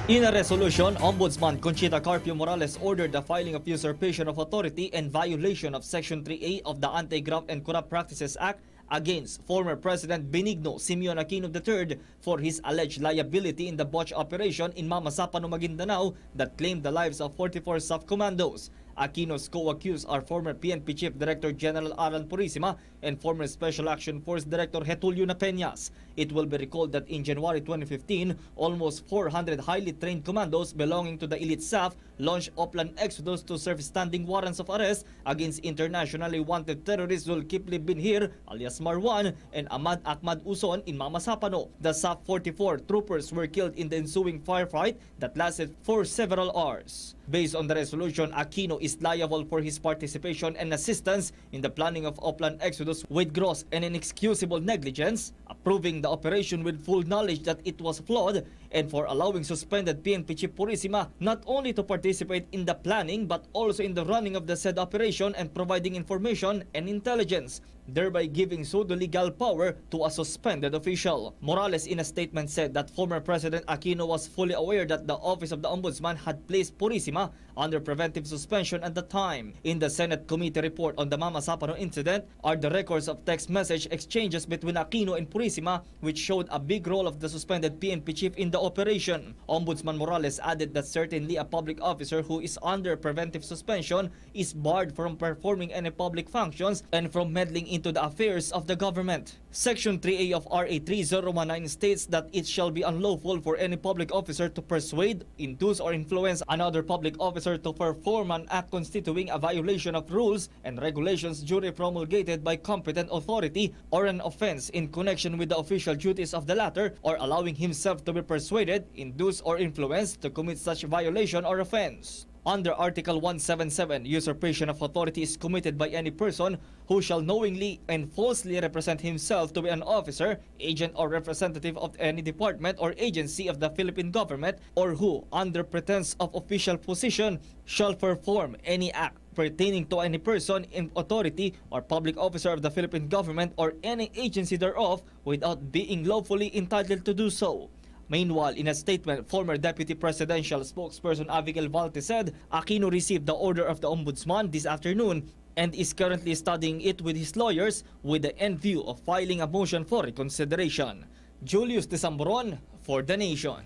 In a resolution, Ombudsman Conchita Carpio Morales ordered the filing of usurpation of authority and violation of Section 3A of the Anti-Graft and Corrupt Practices Act against former President Benigno Simeon Aquino III for his alleged liability in the botched operation in Mamasapano, Maguindanao that claimed the lives of 44 SAF commandos. Aquino's co-accused are former PNP Chief Director General Alan Purisima and former Special Action Force Director Getulio Napeñas. It will be recalled that in January 2015, almost 400 highly trained commandos belonging to the elite SAF launched Oplan Exodus to serve standing warrants of arrest against internationally wanted terrorists Zulkifli Binhir alias Marwan and Ahmad Ahmad Uson in Mamasapano. The SAF 44 troopers were killed in the ensuing firefight that lasted for several hours. Based on the resolution, Aquino is liable for his participation and assistance in the planning of Oplan Exodus with gross and inexcusable negligence, approving the operation with full knowledge that it was flawed, and for allowing suspended PNP Chief Purisima not only to participate in the planning but also in the running of the said operation and providing information and intelligence, thereby giving pseudo-legal power to a suspended official. Morales in a statement said that former President Aquino was fully aware that the Office of the Ombudsman had placed Purisima under preventive suspension at the time. In the Senate Committee report on the Mamasapano incident are the records of text message exchanges between Aquino and Purisima, which showed a big role of the suspended PNP chief in the operation. Ombudsman Morales added that certainly a public officer who is under preventive suspension is barred from performing any public functions and from meddling into the affairs of the government. Section 3A of RA 3019 states that it shall be unlawful for any public officer to persuade, induce, or influence another public officer to perform an act constituting a violation of rules and regulations duly promulgated by competent authority or an offense in connection with the official duties of the latter, or allowing himself to be persuaded, induced, or influenced to commit such violation or offense. Under Article 177, usurpation of authority is committed by any person who shall knowingly and falsely represent himself to be an officer, agent, or representative of any department or agency of the Philippine government, or who, under pretense of official position, shall perform any act pertaining to any person in authority or public officer of the Philippine government or any agency thereof without being lawfully entitled to do so. Meanwhile, in a statement, former Deputy Presidential Spokesperson Abigail Valte said Aquino received the order of the Ombudsman this afternoon and is currently studying it with his lawyers with the end view of filing a motion for reconsideration. Julius Desamboron for The Nation.